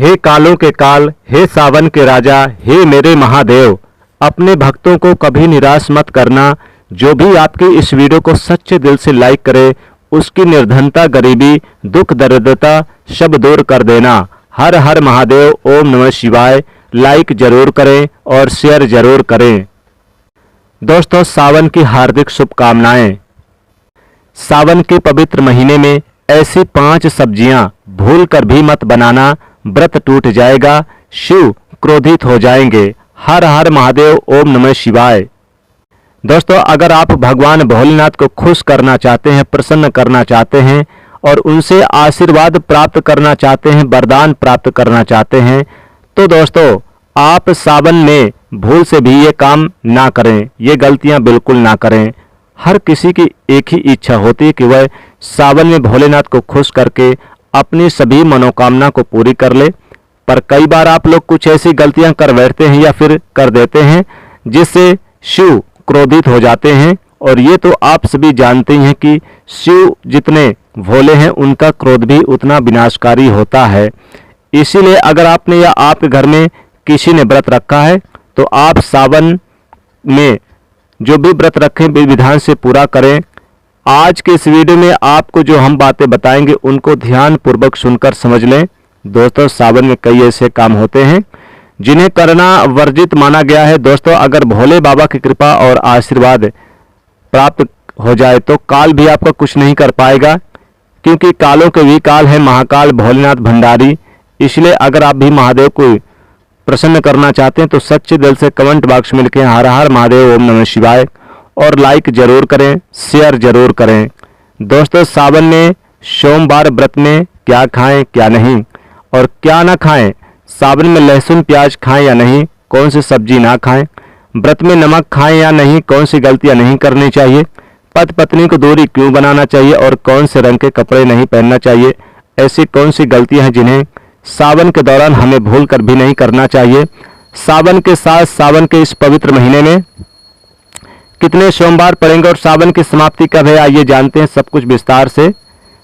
हे कालों के काल, हे सावन के राजा, हे मेरे महादेव, अपने भक्तों को कभी निराश मत करना। जो भी आपकी इस वीडियो को सच्चे दिल से लाइक करे, उसकी निर्धनता, गरीबी, दुख दरिद्रता सब दूर कर देना। हर हर महादेव, ओम नमः शिवाय। लाइक जरूर करें और शेयर जरूर करें। दोस्तों, सावन की हार्दिक शुभकामनाएं। सावन के पवित्र महीने में ऐसी 5 सब्जियां भूल कर भी मत बनाना, व्रत टूट जाएगा, शिव क्रोधित हो जाएंगे। हर हर महादेव, ओम नमः शिवाय। दोस्तों, अगर आप भगवान भोलेनाथ को खुश करना चाहते हैं, प्रसन्न करना चाहते हैं और उनसे आशीर्वाद प्राप्त करना चाहते हैं, वरदान प्राप्त करना चाहते हैं, तो दोस्तों आप सावन में भूल से भी ये काम ना करें, ये गलतियां बिल्कुल ना करें। हर किसी की एक ही इच्छा होती है कि वह सावन में भोलेनाथ को खुश करके अपनी सभी मनोकामना को पूरी कर ले। पर कई बार आप लोग कुछ ऐसी गलतियां कर बैठते हैं या फिर कर देते हैं जिससे शिव क्रोधित हो जाते हैं। और ये तो आप सभी जानते हैं कि शिव जितने भोले हैं उनका क्रोध भी उतना विनाशकारी होता है। इसीलिए अगर आपने या आपके घर में किसी ने व्रत रखा है तो आप सावन में जो भी व्रत रखें विधान से पूरा करें। आज के इस वीडियो में आपको जो हम बातें बताएंगे उनको ध्यान पूर्वक सुनकर समझ लें। दोस्तों, सावन में कई ऐसे काम होते हैं जिन्हें करना वर्जित माना गया है। दोस्तों, अगर भोले बाबा की कृपा और आशीर्वाद प्राप्त हो जाए तो काल भी आपका कुछ नहीं कर पाएगा, क्योंकि कालों के भी काल है महाकाल भोलेनाथ भंडारी। इसलिए अगर आप भी महादेव को प्रसन्न करना चाहते हैं तो सच्चे दिल से कमेंट बॉक्स में लिखें हर हर महादेव, ओम नमः शिवाय, और लाइक जरूर करें, शेयर जरूर करें। दोस्तों, सावन में सोमवार व्रत में क्या खाएं क्या नहीं और क्या ना खाएं, सावन में लहसुन प्याज खाएं या नहीं, कौन सी सब्जी ना खाएं, व्रत में नमक खाएं या नहीं, कौन सी गलतियां नहीं करनी चाहिए, पति पत्नी को दूरी क्यों बनाना चाहिए और कौन से रंग के कपड़े नहीं पहनना चाहिए, ऐसी कौन सी गलतियां हैं जिन्हें सावन के दौरान हमें भूल कर भी नहीं करना चाहिए। सावन के साथ सावन के इस पवित्र महीने में कितने सोमवार पड़ेंगे और सावन की समाप्ति कब है, आइए जानते हैं सब कुछ विस्तार से।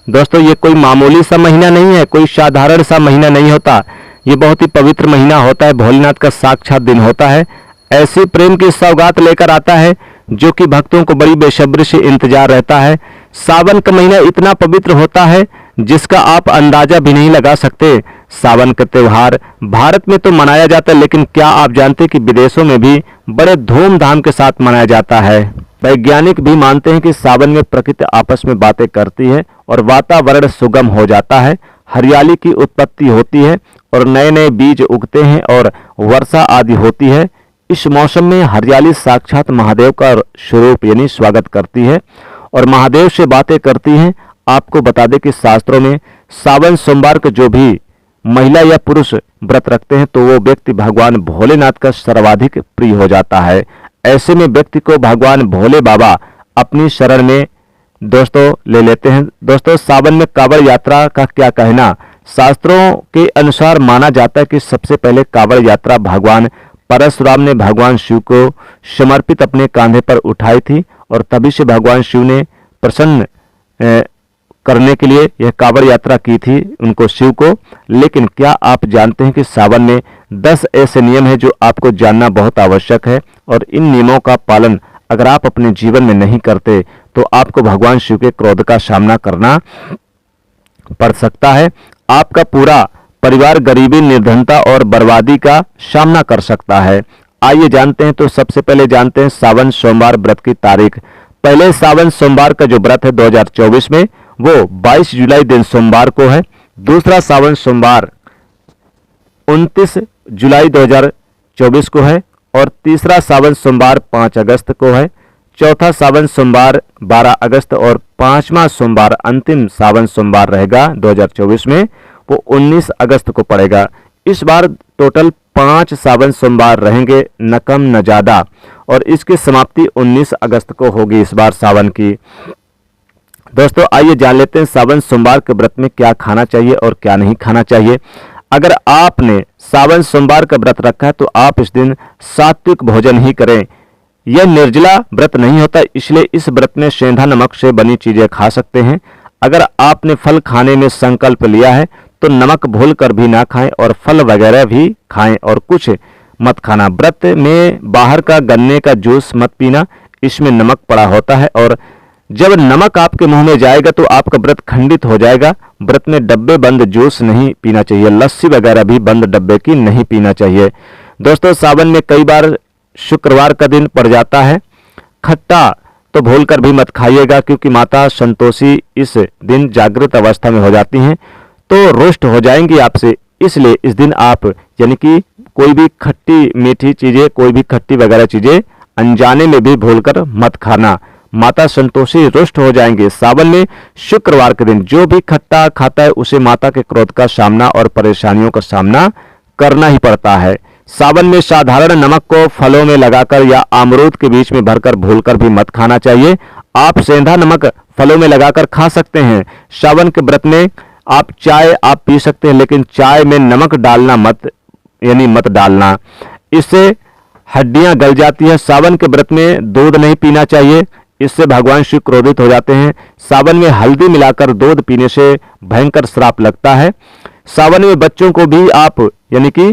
दोस्तों, ये कोई मामूली सा महीना नहीं है, कोई साधारण सा महीना नहीं होता। ये बहुत ही पवित्र महीना होता है, भोलेनाथ का साक्षात दिन होता है। ऐसी प्रेम की सौगात लेकर आता है जो कि भक्तों को बड़ी बेसब्री से इंतजार रहता है। सावन का महीना इतना पवित्र होता है जिसका आप अंदाजा भी नहीं लगा सकते। सावन का त्योहार भारत में तो मनाया जाता है, लेकिन क्या आप जानते हैं कि विदेशों में भी बड़े धूमधाम के साथ मनाया जाता है। वैज्ञानिक भी मानते हैं कि सावन में प्रकृति आपस में बातें करती है और वातावरण सुगम हो जाता है, हरियाली की उत्पत्ति होती है और नए नए बीज उगते हैं और वर्षा आदि होती है। इस मौसम में हरियाली साक्षात महादेव का स्वरूप यानी स्वागत करती है और महादेव से बातें करती हैं। आपको बता दें कि शास्त्रों में सावन सोमवार को जो भी महिला या पुरुष व्रत रखते हैं तो वो व्यक्ति भगवान भोलेनाथ का सर्वाधिक प्रिय हो जाता है। ऐसे में व्यक्ति को भगवान भोले बाबा अपनी शरण में दोस्तों ले लेते हैं। दोस्तों, सावन में कांवड़ यात्रा का क्या कहना। शास्त्रों के अनुसार माना जाता है कि सबसे पहले कांवड़ यात्रा भगवान परशुराम ने भगवान शिव को समर्पित अपने कांधे पर उठाई थी और तभी से भगवान शिव ने प्रसन्न करने के लिए यह कांवड़ यात्रा की थी उनको, शिव को। लेकिन क्या आप जानते हैं कि सावन में 10 ऐसे नियम हैं जो आपको जानना बहुत आवश्यक है और इन नियमों का पालन अगर आप अपने जीवन में नहीं करते तो आपको भगवान शिव के क्रोध का सामना करना पड़ सकता है। आपका पूरा परिवार गरीबी, निर्धनता और बर्बादी का सामना कर सकता है। आइए जानते हैं। तो सबसे पहले जानते हैं सावन सोमवार व्रत की तारीख। पहले सावन सोमवार का जो व्रत है 2024 में वो 22 जुलाई दिन सोमवार को है। दूसरा सावन सोमवार 29 जुलाई 2024 को है और तीसरा सावन सोमवार 5 अगस्त को है। चौथा सावन सोमवार 12 अगस्त और पांचवा सोमवार अंतिम सावन सोमवार रहेगा 2024 में, वो 19 अगस्त को पड़ेगा। इस बार टोटल 5 सावन सोमवार रहेंगे, न कम न ज्यादा, और इसकी समाप्ति 19 अगस्त को होगी इस बार सावन की। दोस्तों, आइए जान लेते हैं सावन सोमवार के व्रत में क्या खाना चाहिए और क्या नहीं खाना चाहिए। अगर आपने सावन सोमवार का व्रत रखा है तो आप इस दिन सात्विक भोजन ही करें। यह निर्जला व्रत नहीं होता, इसलिए इस व्रत में सेंधा नमक से बनी चीजें खा सकते हैं। अगर आपने फल खाने में संकल्प लिया है तो नमक भूल कर भी ना खाएं और फल वगैरह भी खाएं और कुछ मत खाना। व्रत में बाहर का गन्ने का जूस मत पीना, इसमें नमक पड़ा होता है और जब नमक आपके मुंह में जाएगा तो आपका व्रत खंडित हो जाएगा। व्रत में डब्बे बंद जूस नहीं पीना चाहिए, लस्सी वगैरह भी बंद डब्बे की नहीं पीना चाहिए। दोस्तों, सावन में कई बार शुक्रवार का दिन पड़ जाता है। खट्टा तो भूलकर भी मत खाइएगा, क्योंकि माता संतोषी इस दिन जागृत अवस्था में हो जाती हैं तो रुष्ट हो जाएंगी आपसे। इसलिए इस दिन आप यानी कि कोई भी खट्टी मीठी चीजें, कोई भी खट्टी वगैरह चीजें अनजाने में भी भूलकर मत खाना, माता संतोषी रुष्ट हो जाएंगे। सावन में शुक्रवार के दिन जो भी खट्टा खाता है उसे माता के क्रोध का सामना और परेशानियों का सामना करना ही पड़ता है। सावन में साधारण नमक को फलों में लगाकर या अमरूद के बीच में भरकर भूलकर भी मत खाना चाहिए। आप सेंधा नमक फलों में लगाकर खा सकते हैं। सावन के व्रत में आप चाय आप पी सकते हैं, लेकिन चाय में नमक डालना मत, यानी मत डालना, इससे हड्डियां गल जाती है। सावन के व्रत में दूध नहीं पीना चाहिए, इससे भगवान शिव क्रोधित हो जाते हैं। सावन में हल्दी मिलाकर दूध पीने से भयंकर श्राप लगता है। सावन में बच्चों को भी आप यानी कि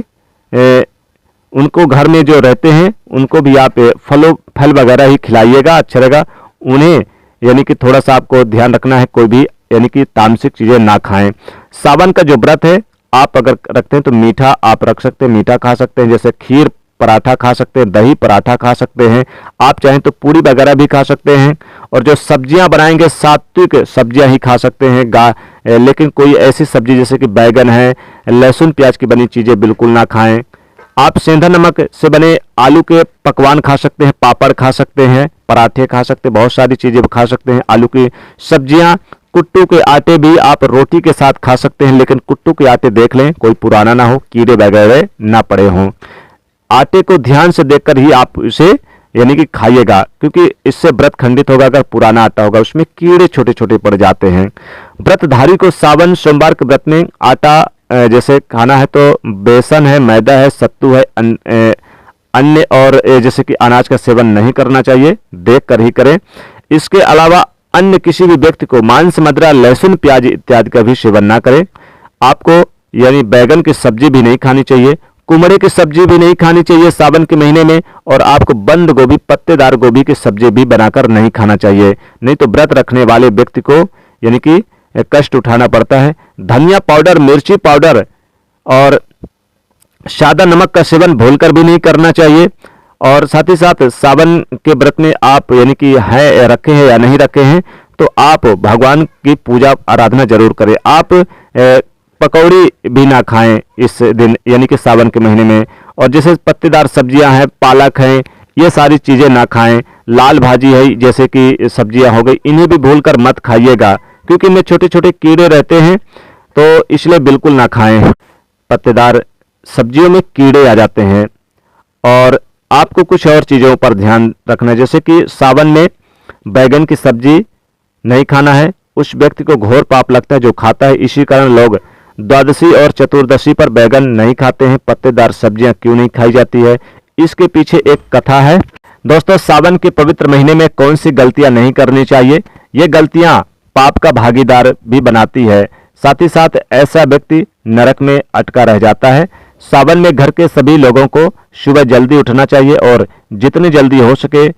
उनको घर में जो रहते हैं उनको भी आप फल वगैरह ही खिलाइएगा, अच्छा रहेगा उन्हें। यानी कि थोड़ा सा आपको ध्यान रखना है, कोई भी यानी कि तामसिक चीजें ना खाएं। सावन का जो व्रत है आप अगर रखते हैं तो मीठा आप रख सकते हैं, मीठा खा सकते हैं, जैसे खीर पराठा खा सकते हैं, दही पराठा खा सकते हैं, आप चाहें तो पूरी वगैरह भी खा सकते हैं। और जो सब्जियां बनाएंगे सात्विक सब्जियां ही खा सकते हैं, लेकिन कोई ऐसी सब्जी जैसे कि बैगन है, लहसुन प्याज की बनी चीजें बिल्कुल ना खाएं। आप सेंधा नमक से बने आलू के पकवान खा सकते हैं, पापड़ खा सकते हैं, पराठे खा सकते हैं, बहुत सारी चीजें खा सकते हैं। आलू की सब्जियां, कुट्टू के आटे भी आप रोटी के साथ खा सकते हैं, लेकिन कुट्टू के आटे देख लें कोई पुराना ना हो, कीड़े वगैरह ना पड़े हों। आटे को ध्यान से देखकर ही आप इसे यानी कि खाइएगा, क्योंकि इससे व्रत खंडित होगा। अगर पुराना आटा होगा उसमें कीड़े छोटे छोटे पड़ जाते हैं। व्रतधारी को सावन सोमवार के व्रत में आटा जैसे खाना है तो बेसन है, मैदा है, सत्तू है, अन्य और जैसे कि अनाज का सेवन नहीं करना चाहिए, देख कर ही करें। इसके अलावा अन्य किसी भी व्यक्ति को मांस, मदिरा, लहसुन, प्याज इत्यादि का भी सेवन ना करें। आपको यानी बैगन की सब्जी भी नहीं खानी चाहिए, कुमड़े की सब्जी भी नहीं खानी चाहिए सावन के महीने में, और आपको बंद गोभी, पत्तेदार गोभी की सब्जी भी बनाकर नहीं खाना चाहिए, नहीं तो व्रत रखने वाले व्यक्ति को यानी कि कष्ट उठाना पड़ता है। धनिया पाउडर, मिर्ची पाउडर और सादा नमक का सेवन भूलकर भी नहीं करना चाहिए। और साथ ही साथ सावन के व्रत में आप यानी कि है रखे हैं या नहीं रखे हैं तो आप भगवान की पूजा आराधना जरूर करें। आप पकौड़ी भी ना खाएं इस दिन यानी कि सावन के महीने में। और जैसे पत्तेदार सब्जियां हैं, पालक हैं, ये सारी चीजें ना खाएं। लाल भाजी है जैसे कि सब्जियां हो गई, इन्हें भी भूलकर मत खाइएगा, क्योंकि इनमें छोटे छोटे कीड़े रहते हैं तो इसलिए बिल्कुल ना खाएं। पत्तेदार सब्जियों में कीड़े आ जाते हैं। और आपको कुछ और चीज़ों पर ध्यान रखना है, जैसे कि सावन में बैगन की सब्जी नहीं खाना है, उस व्यक्ति को घोर पाप लगता है जो खाता है। इसी कारण लोग द्वादशी और चतुर्दशी पर बैगन नहीं खाते हैं। पत्तेदार सब्जियां क्यों नहीं खाई जाती है, इसके पीछे एक कथा है। दोस्तों, सावन के पवित्र महीने में कौन सी गलतियां नहीं करनी चाहिए, ये गलतियां पाप का भागीदार भी बनाती है। साथ ही साथ ऐसा व्यक्ति नरक में अटका रह जाता है। सावन में घर के सभी लोगों को सुबह जल्दी उठना चाहिए और जितनी जल्दी हो सके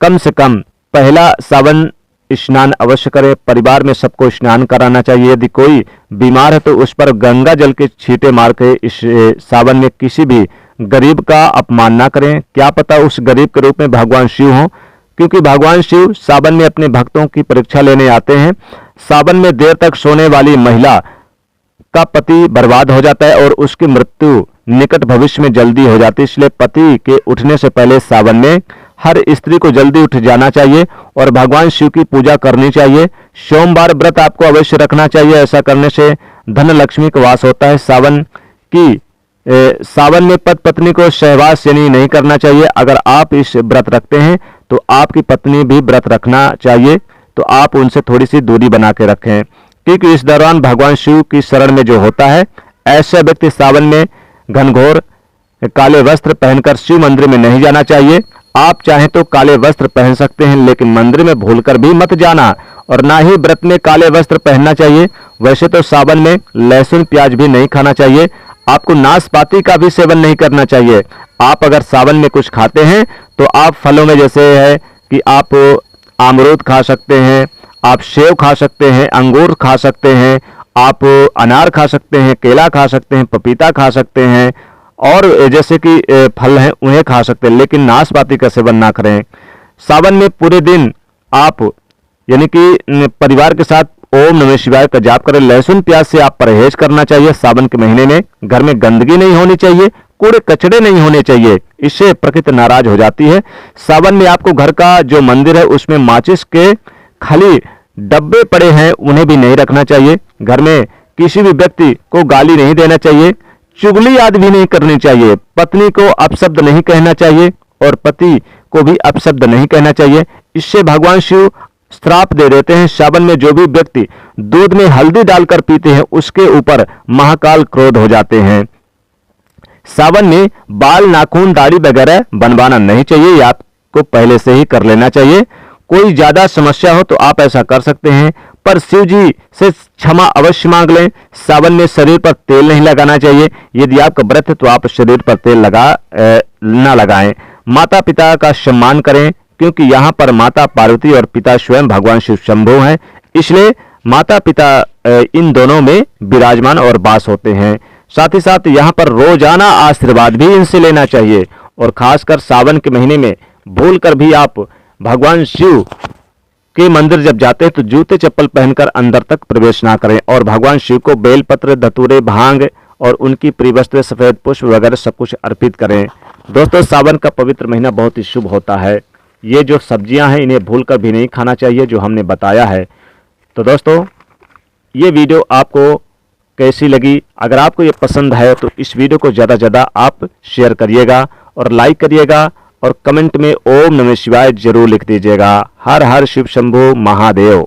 कम से कम पहला सावन स्नान अवश्य करें। परिवार में सबको स्नान कराना चाहिए। यदि कोई बीमार है तो उस पर गंगा जल के छींटे मार के इस सावन में किसी भी गरीब का अपमान ना करें। क्या पता उस गरीब के रूप में भगवान शिव हों, क्योंकि भगवान शिव सावन में अपने भक्तों की परीक्षा लेने आते हैं। सावन में देर तक सोने वाली महिला का पति बर्बाद हो जाता है और उसकी मृत्यु निकट भविष्य में जल्दी हो जाती है। इसलिए पति के उठने से पहले सावन में हर स्त्री को जल्दी उठ जाना चाहिए और भगवान शिव की पूजा करनी चाहिए। सोमवार व्रत आपको अवश्य रखना चाहिए, ऐसा करने से धन लक्ष्मी का वास होता है। सावन में पति पत्नी को सहवास यानी नहीं करना चाहिए। अगर आप इस व्रत रखते हैं तो आपकी पत्नी भी व्रत रखना चाहिए, तो आप उनसे थोड़ी सी दूरी बना के रखें, क्योंकि इस दौरान भगवान शिव की शरण में जो होता है, ऐसा व्यक्ति सावन में घनघोर काले वस्त्र पहनकर शिव मंदिर में नहीं जाना चाहिए। आप चाहें तो काले वस्त्र पहन सकते हैं, लेकिन मंदिर में भूलकर भी मत जाना। और ना ही व्रत में काले वस्त्र पहनना चाहिए। वैसे तो सावन में लहसुन प्याज भी नहीं खाना चाहिए। आपको नाशपाती का भी सेवन नहीं करना चाहिए। आप अगर सावन में कुछ खाते हैं तो आप फलों में जैसे है कि आप अमरूद खा सकते हैं, आप सेब खा सकते हैं, अंगूर खा सकते हैं, आप अनार खा सकते हैं, केला खा सकते हैं, पपीता खा सकते हैं, और जैसे कि फल हैं उन्हें खा सकते हैं, लेकिन नाशपाती का सेवन ना करें। सावन में पूरे दिन आप यानी कि परिवार के साथ ओम नमः शिवाय का जाप करें। लहसुन प्याज से आप परहेज करना चाहिए। सावन के महीने में घर में गंदगी नहीं होनी चाहिए, कूड़े कचड़े नहीं होने चाहिए, इससे प्रकृति नाराज हो जाती है। सावन में आपको घर का जो मंदिर है उसमें माचिस के खाली डब्बे पड़े हैं उन्हें भी नहीं रखना चाहिए। घर में किसी भी व्यक्ति को गाली नहीं देना चाहिए, चुगली आदि भी नहीं करनी चाहिए। पत्नी को अपशब्द नहीं कहना चाहिए और पति को भी अपशब्द नहीं कहना चाहिए, इससे भगवान शिव श्राप दे देते हैं। सावन में जो भी व्यक्ति दूध में हल्दी डालकर पीते हैं उसके ऊपर महाकाल क्रोध हो जाते हैं। सावन में बाल, नाखून, दाढ़ी वगैरह बनवाना नहीं चाहिए, ये आपको पहले से ही कर लेना चाहिए। कोई ज्यादा समस्या हो तो आप ऐसा कर सकते हैं, पर शिव जी से क्षमा अवश्य मांग लें। सावन में शरीर पर तेल नहीं लगाना चाहिए। यदि आपका व्रत है तो आप शरीर पर तेल ना लगाएं। माता पिता का सम्मान करें, क्योंकि यहाँ पर माता पार्वती और पिता स्वयं भगवान शिव शंभु हैं, इसलिए माता पिता इन दोनों में विराजमान और वास होते हैं। साथ ही साथ यहाँ पर रोजाना आशीर्वाद भी इनसे लेना चाहिए। और खासकर सावन के महीने में भूलकर भी आप भगवान शिव के मंदिर जब जाते हैं तो जूते चप्पल पहनकर अंदर तक प्रवेश ना करें। और भगवान शिव को बेलपत्र, धतूरे, भांग और उनकी प्रिय वस्तुएं, सफेद पुष्प वगैरह सब कुछ अर्पित करें। दोस्तों, सावन का पवित्र महीना बहुत ही शुभ होता है। ये जो सब्जियां हैं इन्हें भूलकर भी नहीं खाना चाहिए जो हमने बताया है। तो दोस्तों, ये वीडियो आपको कैसी लगी? अगर आपको ये पसंद है तो इस वीडियो को ज़्यादा से ज़्यादा आप शेयर करिएगा और लाइक करिएगा और कमेंट में ओम नमः शिवाय जरूर लिख दीजिएगा। हर हर शिव शंभु महादेव।